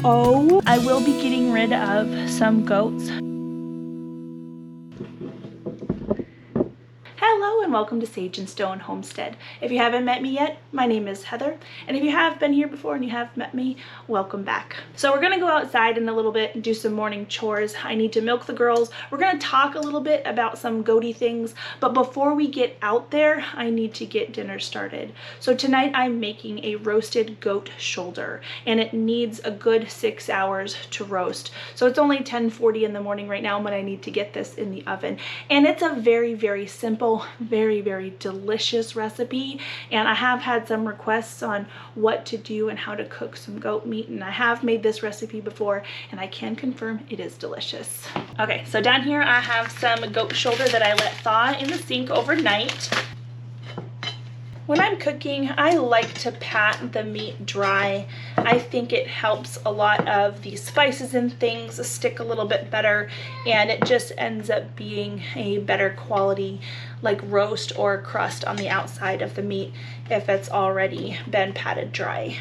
Oh, I will be getting rid of some goats. Hello and welcome to Sage and Stone Homestead. If you haven't met me yet, my name is Heather, and if you have been here before and you have met me, welcome back. So we're gonna go outside in a little bit and do some morning chores. I need to milk the girls. We're gonna talk a little bit about some goaty things, but before we get out there, I need to get dinner started. So tonight I'm making a roasted goat shoulder, and it needs a good 6 hours to roast. So it's only 10:40 in the morning right now, but I need to get this in the oven. And it's a very, very simple, very, very delicious recipe, and I have had some requests on what to do and how to cook some goat meat, and I have made this recipe before and I can confirm it is delicious. Okay, so down here I have some goat shoulder that I let thaw in the sink overnight. When I'm cooking, I like to pat the meat dry. I think it helps a lot of the spices and things stick a little bit better, and it just ends up being a better quality like roast or crust on the outside of the meat if it's already been patted dry.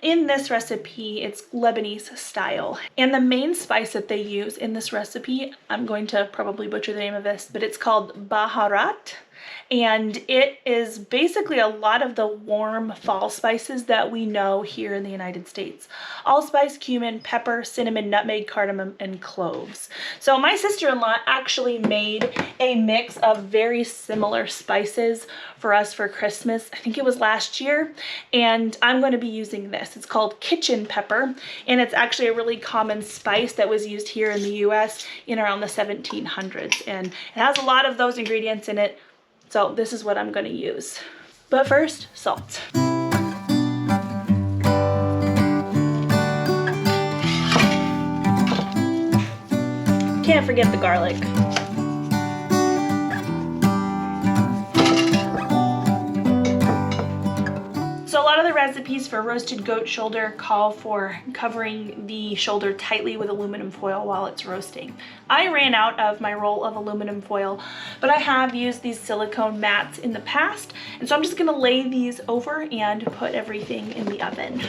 In this recipe, it's Lebanese style, and the main spice that they use in this recipe, I'm going to probably butcher the name of this, but it's called baharat. And it is basically a lot of the warm fall spices that we know here in the United States. Allspice, cumin, pepper, cinnamon, nutmeg, cardamom, and cloves. So my sister-in-law actually made a mix of very similar spices for us for Christmas. I think it was last year, and I'm going to be using this. It's called kitchen pepper, and it's actually a really common spice that was used here in the US in around the 1700s, and it has a lot of those ingredients in it. So this is what I'm going to use. But first, salt. Can't forget the garlic. So a lot of the recipes for roasted goat shoulder call for covering the shoulder tightly with aluminum foil while it's roasting. I ran out of my roll of aluminum foil, but I have used these silicone mats in the past, and so I'm just gonna lay these over and put everything in the oven.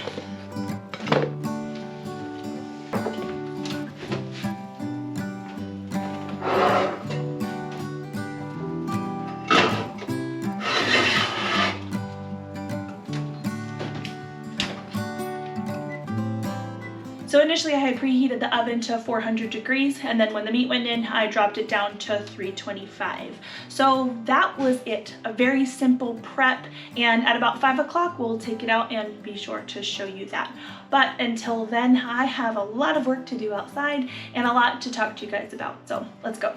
So initially I had preheated the oven to 400 degrees, and then when the meat went in, I dropped it down to 325. So that was it, a very simple prep, and at about 5 o'clock we'll take it out and be sure to show you that. But until then, I have a lot of work to do outside and a lot to talk to you guys about, so let's go.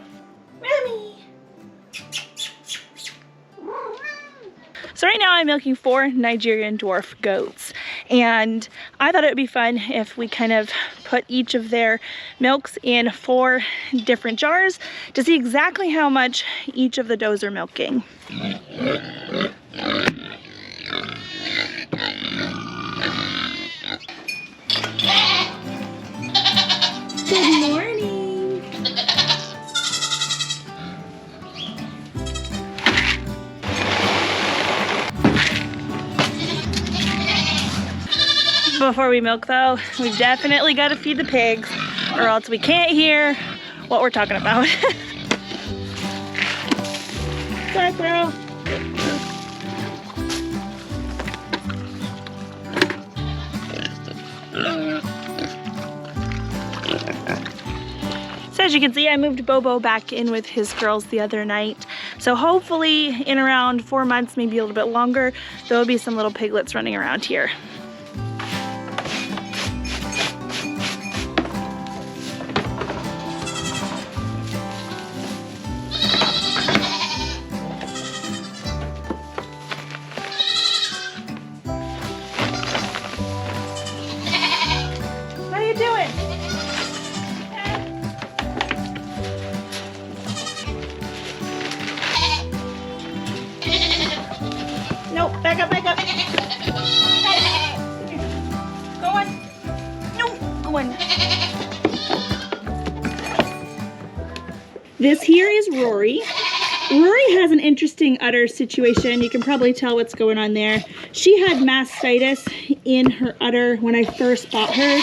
Mommy! So right now I'm milking 4 Nigerian dwarf goats, and I thought it would be fun if we kind of put each of their milks in 4 different jars to see exactly how much each of the does are milking. Good morning! Before we milk though, we've definitely got to feed the pigs or else we can't hear what we're talking about. Sorry, bro. So as you can see, I moved Bobo back in with his girls the other night. So hopefully in around 4 months, maybe a little bit longer, there will be some little piglets running around here. Nope, back up, back up. Go on. No, go on. This here is Rory. Rory has an interesting udder situation. You can probably tell what's going on there. She had mastitis in her udder when I first bought her,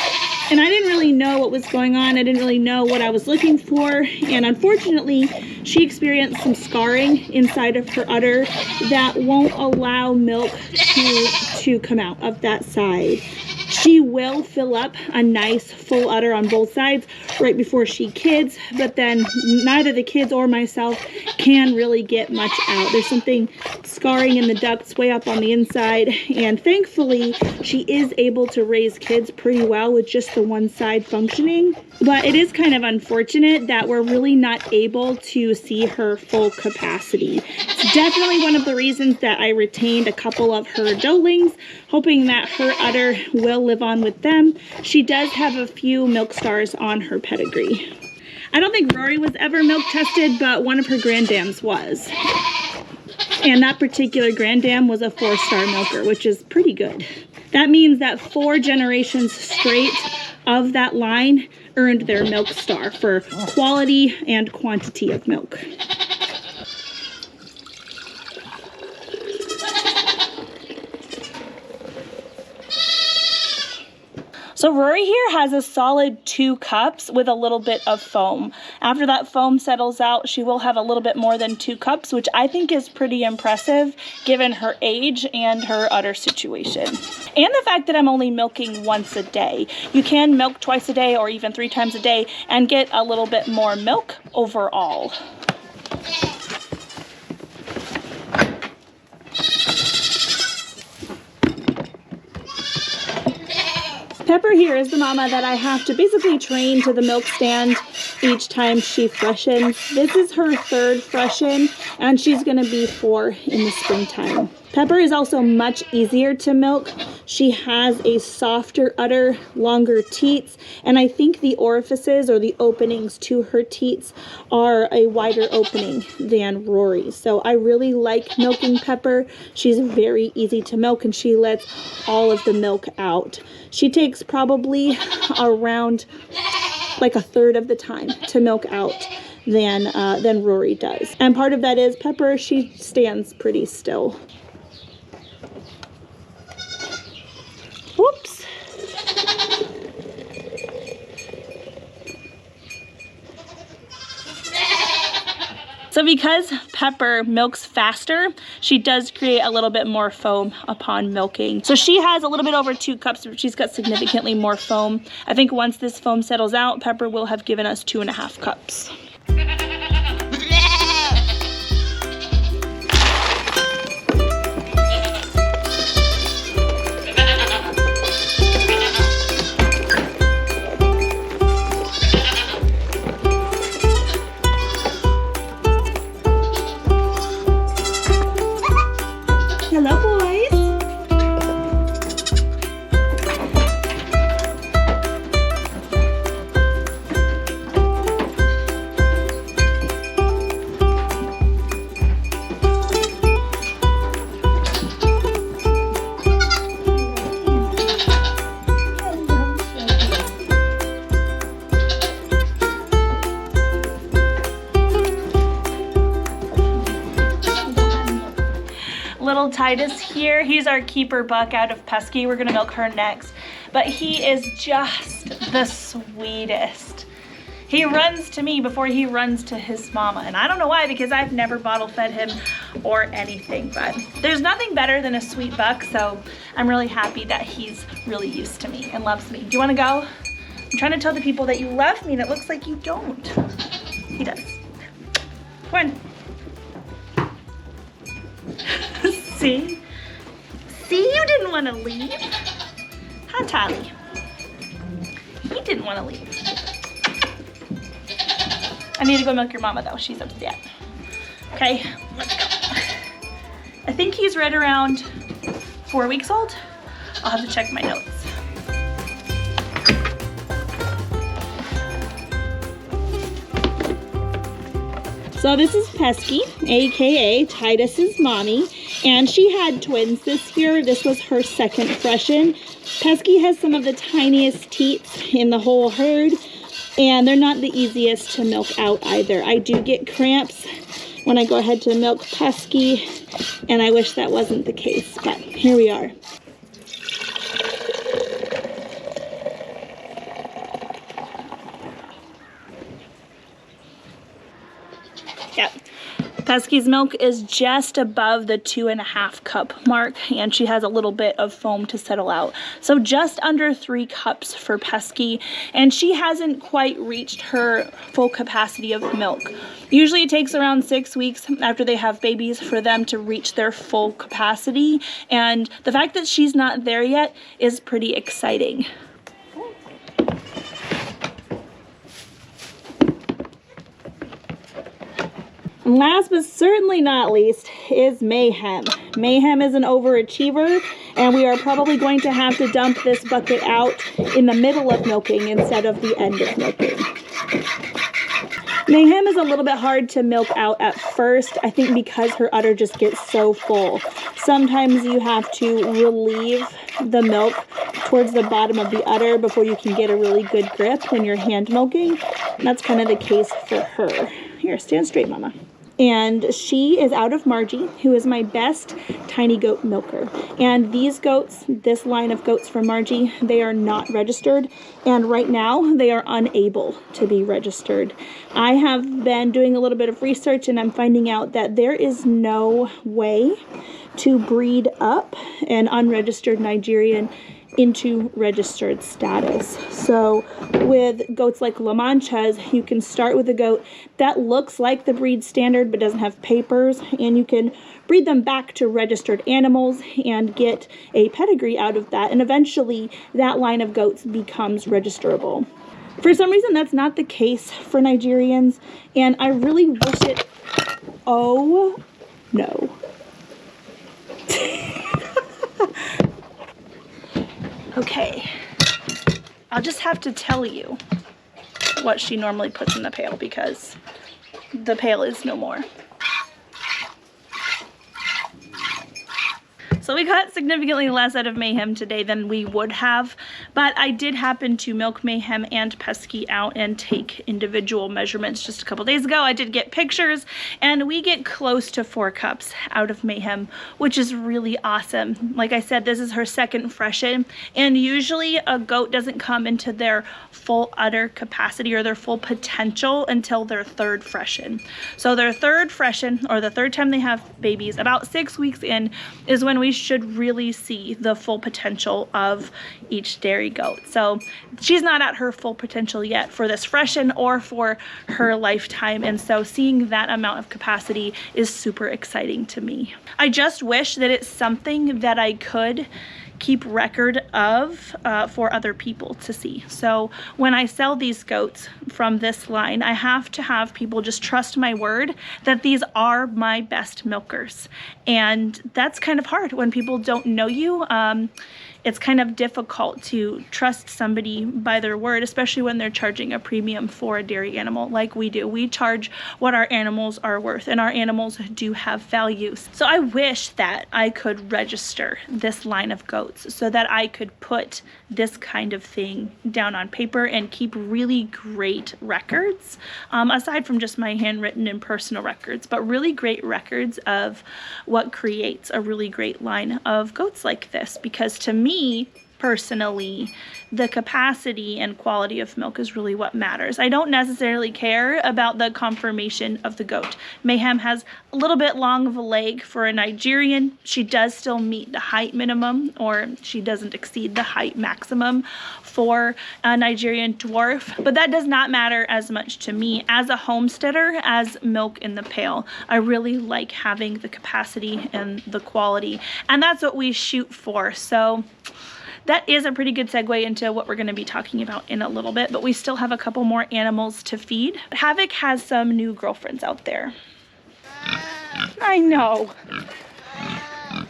and I didn't really know what was going on. I didn't really know what I was looking for, and unfortunately, she experienced some scarring inside of her udder that won't allow milk to come out of that side. She will fill up a nice full udder on both sides right before she kids, but then neither the kids or myself can really get much out. There's something scarring in the ducts way up on the inside, and thankfully she is able to raise kids pretty well with just the one side functioning. But it is kind of unfortunate that we're really not able to see her full capacity. It's definitely one of the reasons that I retained a couple of her doelings, hoping that her udder will live on with them. She does have a few milk stars on her pedigree. I don't think Rory was ever milk tested, but one of her granddams was. And that particular granddam was a 4-star milker, which is pretty good. That means that 4 generations straight of that line earned their milk star for quality and quantity of milk. So Rory here has a solid 2 cups with a little bit of foam. After that foam settles out, she will have a little bit more than 2 cups, which I think is pretty impressive given her age and her udder situation. And the fact that I'm only milking once a day. You can milk twice a day or even 3 times a day and get a little bit more milk overall. Pepper here is the mama that I have to basically train to the milk stand each time she freshens. This is her 3rd freshen, and she's going to be 4 in the springtime. Pepper is also much easier to milk. She has a softer udder, longer teats, and I think the orifices or the openings to her teats are a wider opening than Rory's. So I really like milking Pepper. She's very easy to milk, and she lets all of the milk out. She takes probably around like 1/3 of the time to milk out than Rory does. And part of that is Pepper, she stands pretty still. Whoops. So because Pepper milks faster, she does create a little bit more foam upon milking. So she has a little bit over 2 cups, but she's got significantly more foam. I think once this foam settles out, Pepper will have given us 2.5 cups. Hello, boys. Little Titus here, he's our keeper buck out of Pesky. We're gonna milk her next, but he is just the sweetest. He runs to me before he runs to his mama, and I don't know why, because I've never bottle fed him or anything, but there's nothing better than a sweet buck, so I'm really happy that he's really used to me and loves me. Do you want to go? I'm trying to tell the people that you love me, and it looks like you don't. He does. Come on. See? See, you didn't want to leave. Huh, Tally? He didn't want to leave. I need to go milk your mama, though. She's upset. Okay, let's go. I think he's right around 4 weeks old. I'll have to check my notes. So this is Pesky, aka Titus's mommy, and she had twins this year. This was her 2nd freshen. Pesky has some of the tiniest teats in the whole herd, and they're not the easiest to milk out either. I do get cramps when I go ahead to milk Pesky, and I wish that wasn't the case, but here we are. Yep. Pesky's milk is just above the 2.5 cup mark, and she has a little bit of foam to settle out. So just under 3 cups for Pesky, and she hasn't quite reached her full capacity of milk. Usually it takes around 6 weeks after they have babies for them to reach their full capacity, and the fact that she's not there yet is pretty exciting. And last but certainly not least is Mayhem. Mayhem is an overachiever, and we are probably going to have to dump this bucket out in the middle of milking instead of the end of milking. Mayhem is a little bit hard to milk out at first, I think because her udder just gets so full. Sometimes you have to relieve the milk towards the bottom of the udder before you can get a really good grip when you're hand milking. And that's kind of the case for her. Here, stand straight, Mama. And she is out of Margie, who is my best tiny goat milker. And these goats, this line of goats from Margie, they are not registered. And right now, they are unable to be registered. I have been doing a little bit of research, and I'm finding out that there is no way to breed up an unregistered Nigerian into registered status. So with goats like La Manchas, you can start with a goat that looks like the breed standard but doesn't have papers, and you can breed them back to registered animals and get a pedigree out of that, and eventually that line of goats becomes registerable. For some reason that's not the case for Nigerians, and I really wish it. Oh no. Okay, I'll just have to tell you what she normally puts in the pail because the pail is no more. So we got significantly less out of Mayhem today than we would have, but I did happen to milk Mayhem and Pesky out and take individual measurements just a couple days ago. I did get pictures, and we get close to 4 cups out of Mayhem, which is really awesome. Like I said, this is her second freshen, and usually a goat doesn't come into their full udder capacity or their full potential until their 3rd freshen. So their 3rd freshen, or the 3rd time they have babies, about 6 weeks in, is when we should really see the full potential of each dairy goat. So she's not at her full potential yet for this freshen or for her lifetime, and so seeing that amount of capacity is super exciting to me. I just wish that it's something that I could keep record of for other people to see. So when I sell these goats from this line, I have to have people just trust my word that these are my best milkers. And that's kind of hard when people don't know you. It's kind of difficult to trust somebody by their word, especially when they're charging a premium for a dairy animal like we do. We charge what our animals are worth, and our animals do have values. So I wish that I could register this line of goats so that I could put this kind of thing down on paper and keep really great records, aside from just my handwritten and personal records, but really great records of what creates a really great line of goats like this. Because to me, personally, the capacity and quality of milk is really what matters. I don't necessarily care about the conformation of the goat. Mayhem has a little bit long of a leg for a Nigerian. She does still meet the height minimum, or she doesn't exceed the height maximum for a Nigerian dwarf, but that does not matter as much to me as a homesteader as milk in the pail. I really like having the capacity and the quality, and that's what we shoot for. So that is a pretty good segue into what we're going to be talking about in a little bit, but we still have a couple more animals to feed. Havoc has some new girlfriends out there. I know.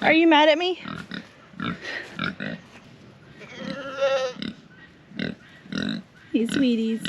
Are you mad at me? Hey, sweeties.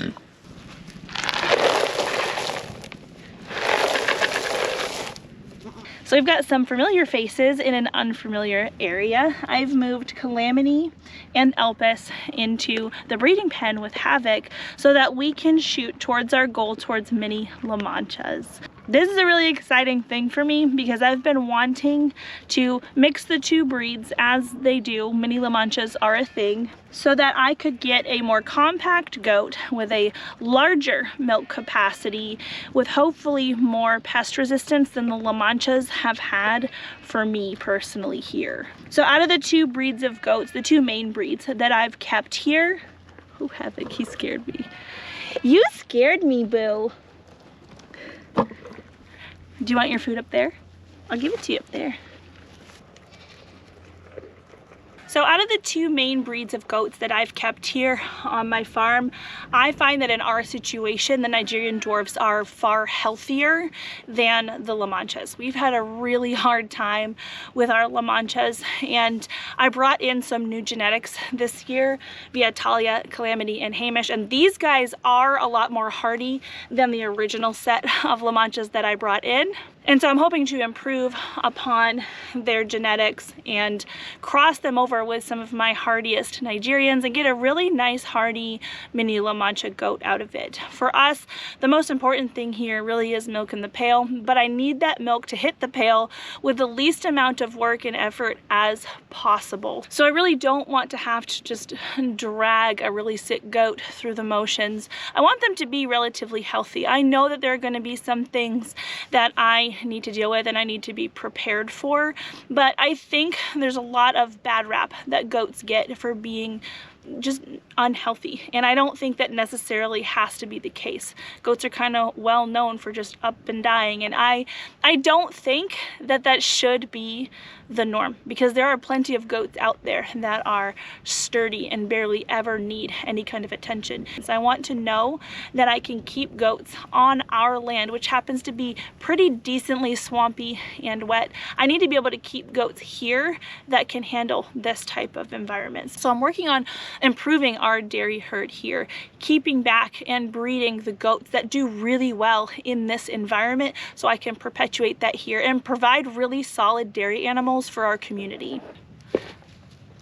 So we've got some familiar faces in an unfamiliar area. I've moved Calamity and Elpis into the breeding pen with Havoc so that we can shoot towards our goal towards mini La Manchas. This is a really exciting thing for me because I've been wanting to mix the two breeds as they do. Mini La Manchas are a thing, so that I could get a more compact goat with a larger milk capacity with hopefully more pest resistance than the La Manchas have had for me personally here. So out of the two breeds of goats, the two main breeds that I've kept here, oh Havoc, he scared me. You scared me, boo. Do you want your food up there? I'll give it to you up there. So out of the two main breeds of goats that I've kept here on my farm, I find that in our situation, the Nigerian dwarfs are far healthier than the La Manchas. We've had a really hard time with our La Manchas, and I brought in some new genetics this year via Talia, Calamity, and Hamish, and these guys are a lot more hardy than the original set of La Manchas that I brought in. And so I'm hoping to improve upon their genetics and cross them over with some of my hardiest Nigerians and get a really nice hardy mini La Mancha goat out of it. For us, the most important thing here really is milk in the pail, but I need that milk to hit the pail with the least amount of work and effort as possible. So I really don't want to have to just drag a really sick goat through the motions. I want them to be relatively healthy. I know that there are going to be some things that I need to deal with and I need to be prepared for, but I think there's a lot of bad rap that goats get for being just unhealthy, and I don't think that necessarily has to be the case. Goats are kind of well known for just up and dying, and I don't think that that should be the norm, because there are plenty of goats out there that are sturdy and barely ever need any kind of attention. So I want to know that I can keep goats on our land, which happens to be pretty decently swampy and wet. I need to be able to keep goats here that can handle this type of environment. So I'm working on improving our dairy herd here, keeping back and breeding the goats that do really well in this environment so I can perpetuate that here and provide really solid dairy animals for our community.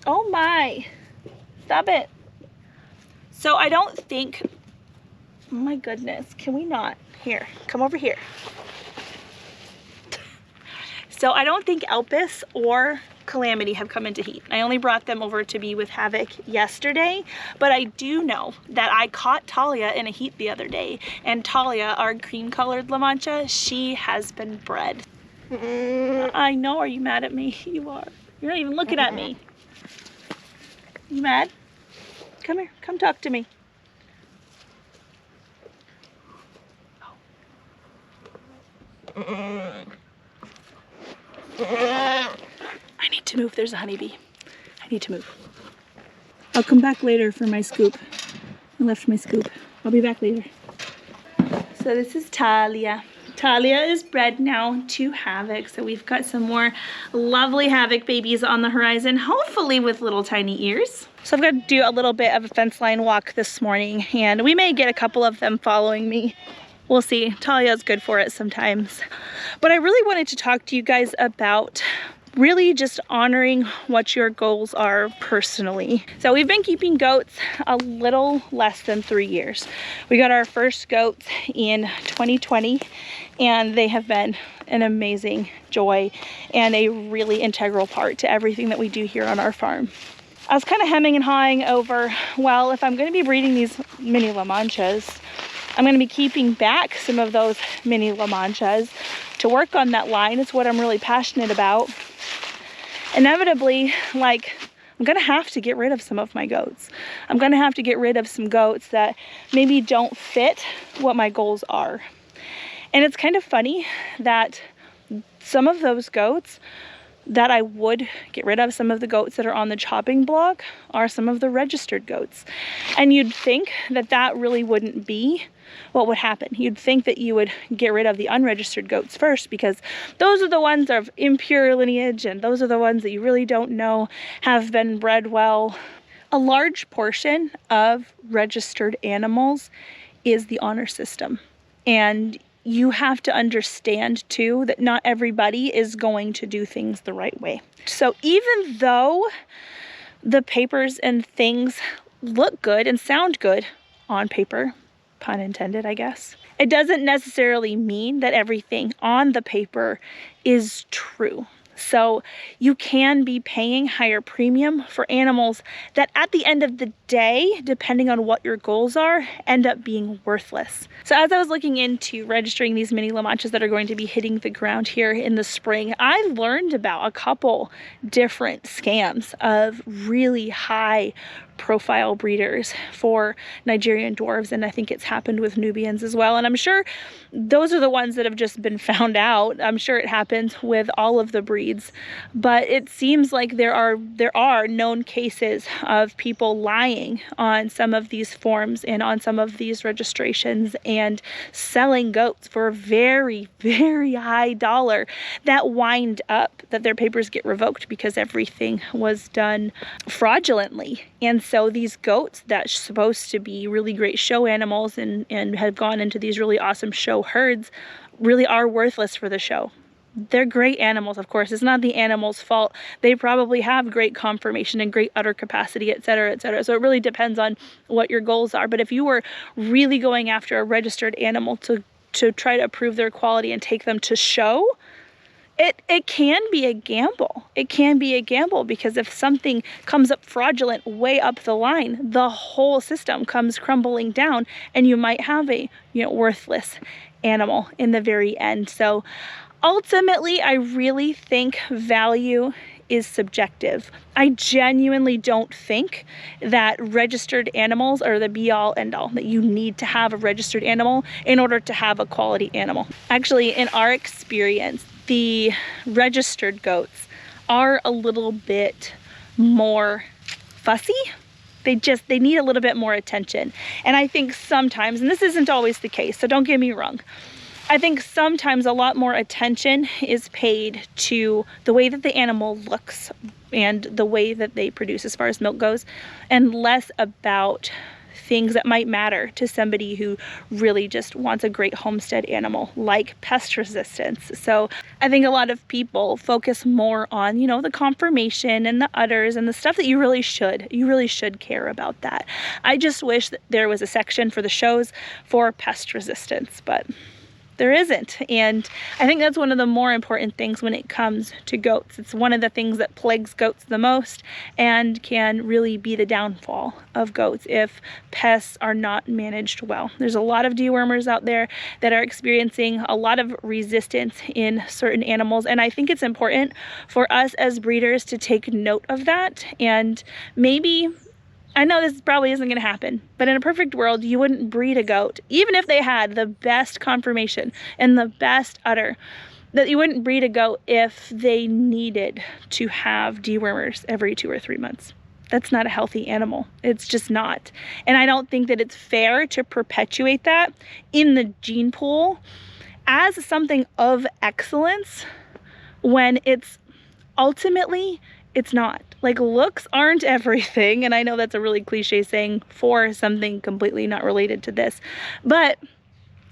Oh my, stop it. So I don't think, oh my goodness, can we not? Here, come over here. So I don't think Elpis or Calamity have come into heat. I only brought them over to be with Havoc yesterday, but I do know that I caught Talia in a heat the other day, and Talia, our cream colored La Mancha, she has been bred. I know, are you mad at me? You are. You're not even looking at me. You mad? Come here, come talk to me. I need to move. There's a honeybee. I need to move. I'll come back later for my scoop. I left my scoop. I'll be back later. So this is Talia. Talia is bred now to Havoc, so we've got some more lovely Havoc babies on the horizon, hopefully with little tiny ears. So I've got to do a little bit of a fence line walk this morning, and we may get a couple of them following me. We'll see. Talia's good for it sometimes. But I really wanted to talk to you guys about really just honoring what your goals are personally. So we've been keeping goats a little less than 3 years. We got our first goats in 2020, and they have been an amazing joy and a really integral part to everything that we do here on our farm. I was kind of hemming and hawing over, well, if I'm going to be breeding these mini La Manchas, I'm going to be keeping back some of those mini La Manchas to work on that line. It's what I'm really passionate about. Inevitably, like, I'm going to have to get rid of some of my goats. I'm going to have to get rid of some goats that maybe don't fit what my goals are. And it's kind of funny that some of those goats that I would get rid of, some of the goats that are on the chopping block, are some of the registered goats. And you'd think that that really wouldn't be what would happen. You'd think that you would get rid of the unregistered goats first, because those are the ones of impure lineage, and those are the ones that you really don't know have been bred well. A large portion of registered animals is the honor system. And you have to understand too that not everybody is going to do things the right way. So even though the papers and things look good and sound good on paper, pun intended, I guess. It doesn't necessarily mean that everything on the paper is true. So you can be paying higher premium for animals that at the end of the day, depending on what your goals are, end up being worthless. So as I was looking into registering these mini La Manchas that are going to be hitting the ground here in the spring, I learned about a couple different scams of really high profile breeders for Nigerian dwarves, and I think it's happened with Nubians as well. And I'm sure those are the ones that have just been found out. I'm sure it happens with all of the breeds, but it seems like there are known cases of people lying on some of these forms and on some of these registrations and selling goats for a very, very high dollar that wind up that their papers get revoked because everything was done fraudulently. And so these goats that's supposed to be really great show animals and have gone into these really awesome show herds really are worthless for the show. They're great animals, of course. It's not the animal's fault. They probably have great conformation and great udder capacity, etc., etc. So it really depends on what your goals are. But if you were really going after a registered animal to try to prove their quality and take them to show, it can be a gamble. It can be a gamble because if something comes up fraudulent way up the line, the whole system comes crumbling down and you might have a worthless animal in the very end. So ultimately, I really think value is subjective. I genuinely don't think that registered animals are the be-all end-all, that you need to have a registered animal in order to have a quality animal. Actually, in our experience, the registered goats are a little bit more fussy. They need a little bit more attention. And I think sometimes, and this isn't always the case, so don't get me wrong, I think sometimes a lot more attention is paid to the way that the animal looks and the way that they produce as far as milk goes, and less about things that might matter to somebody who really just wants a great homestead animal, like pest resistance. So I think a lot of people focus more on, the conformation and the udders and the stuff that you really should care about that. I just wish that there was a section for the shows for pest resistance, but there isn't. And I think that's one of the more important things when it comes to goats. It's one of the things that plagues goats the most and can really be the downfall of goats if pests are not managed well. There's a lot of dewormers out there that are experiencing a lot of resistance in certain animals, and I think it's important for us as breeders to take note of that. And maybe, I know this probably isn't going to happen, but in a perfect world, you wouldn't breed a goat, even if they had the best conformation and the best udder, that you wouldn't breed a goat if they needed to have dewormers every 2 or 3 months. That's not a healthy animal. It's just not. And I don't think that it's fair to perpetuate that in the gene pool as something of excellence when it's ultimately, it's not. Like, looks aren't everything, and I know that's a really cliche saying for something completely not related to this, but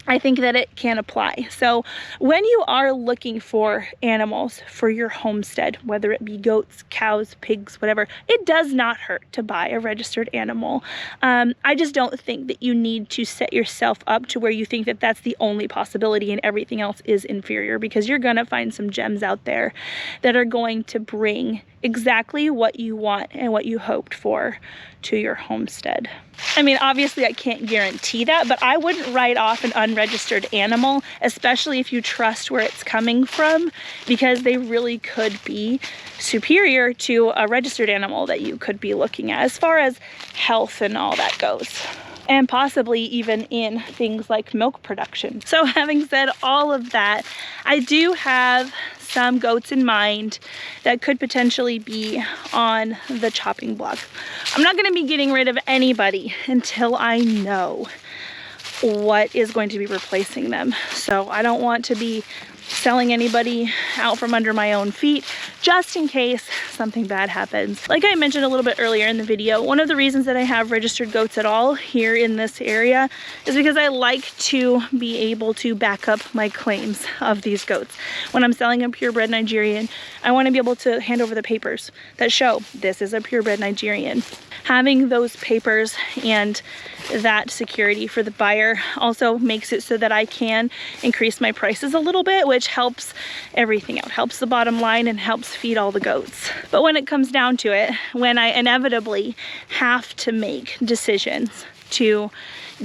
I think that it can apply. So when you are looking for animals for your homestead, whether it be goats, cows, pigs, whatever, it does not hurt to buy a registered animal. I just don't think that you need to set yourself up to where you think that that's the only possibility and everything else is inferior, because you're going to find some gems out there that are going to bring exactly what you want and what you hoped for to your homestead. I mean, obviously I can't guarantee that, but I wouldn't write off an unregistered animal, especially if you trust where it's coming from, because they really could be superior to a registered animal that you could be looking at as far as health and all that goes, and possibly even in things like milk production. So having said all of that, I do have some goats in mind that could potentially be on the chopping block. I'm not going to be getting rid of anybody until I know what is going to be replacing them. So I don't want to be selling anybody out from under my own feet, just in case something bad happens. Like I mentioned a little bit earlier in the video, one of the reasons that I have registered goats at all here in this area is because I like to be able to back up my claims of these goats. When I'm selling a purebred Nigerian, I want to be able to hand over the papers that show this is a purebred Nigerian. Having those papers and that security for the buyer also makes it so that I can increase my prices a little bit, which helps everything out, helps the bottom line and helps feed all the goats. But when it comes down to it, when I inevitably have to make decisions to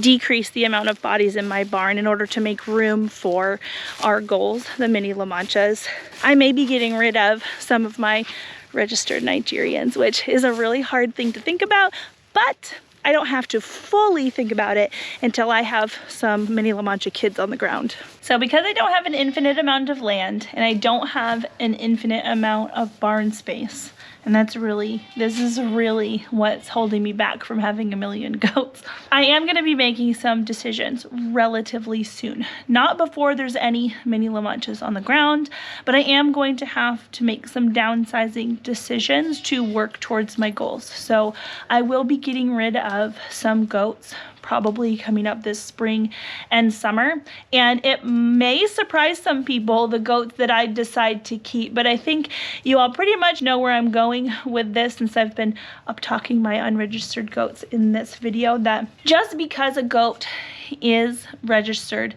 decrease the amount of bodies in my barn in order to make room for our goals, the mini La Manchas, I may be getting rid of some of my registered Nigerians, which is a really hard thing to think about, but I don't have to fully think about it until I have some mini La Mancha kids on the ground. So because I don't have an infinite amount of land and I don't have an infinite amount of barn space, and this is really what's holding me back from having a million goats. I am gonna be making some decisions relatively soon. Not before there's any mini La Manchas on the ground, but I am going to have to make some downsizing decisions to work towards my goals. So I will be getting rid of some goats probably coming up this spring and summer, and it may surprise some people, the goats that I decide to keep, but I think you all pretty much know where I'm going with this since I've been up talking my unregistered goats in this video, that just because a goat is registered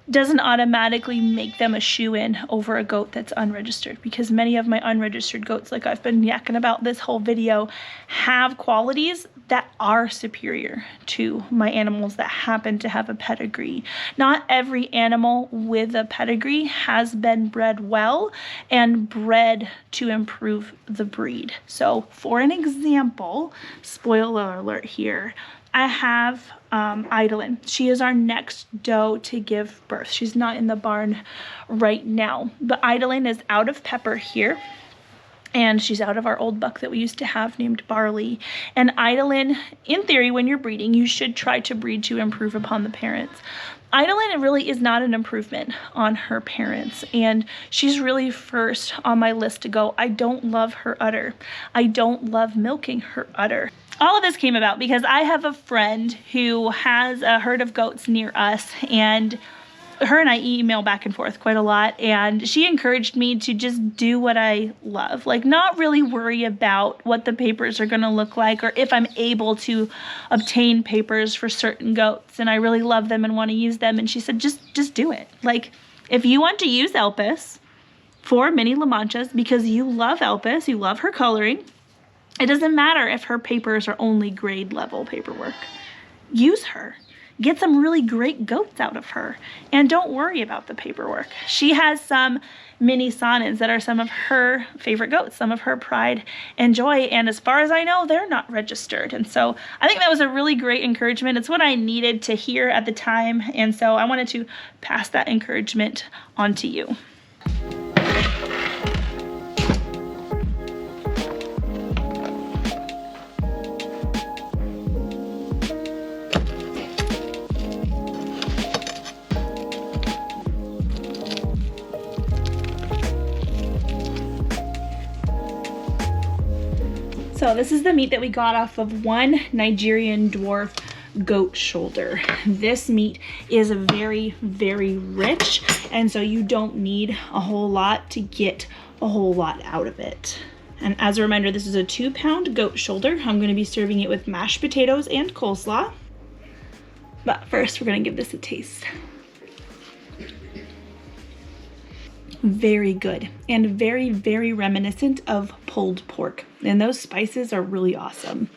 doesn't automatically make them a shoo-in over a goat that's unregistered, because many of my unregistered goats, like I've been yakking about this whole video, have qualities that are superior to my animals that happen to have a pedigree. Not every animal with a pedigree has been bred well and bred to improve the breed. So for an example, spoiler alert here, I have Idolin. She is our next doe to give birth. She's not in the barn right now, but Idolin is out of Pepper here, and she's out of our old buck that we used to have named Barley. And Idolin, in theory, when you're breeding, you should try to breed to improve upon the parents. Idolin really is not an improvement on her parents, and she's really first on my list to go. I don't love her udder. I don't love milking her udder. All of this came about because I have a friend who has a herd of goats near us, and her and I email back and forth quite a lot, and she encouraged me to just do what I love, like not really worry about what the papers are going to look like or if I'm able to obtain papers for certain goats, and I really love them and want to use them. And she said, just do it. Like, if you want to use Elpis for mini La Manchas because you love Elpis, you love her coloring, it doesn't matter if her papers are only grade level paperwork. Use her. Get some really great goats out of her, and don't worry about the paperwork. She has some mini Sonnens that are some of her favorite goats, some of her pride and joy, and as far as I know, they're not registered. And so I think that was a really great encouragement. It's what I needed to hear at the time, and so I wanted to pass that encouragement on to you. So this is the meat that we got off of one Nigerian dwarf goat shoulder. This meat is very, very rich, and so you don't need a whole lot to get a whole lot out of it. And as a reminder, this is a 2-pound goat shoulder. I'm going to be serving it with mashed potatoes and coleslaw. But first, we're going to give this a taste. Very good, and very, very reminiscent of pulled pork. And those spices are really awesome.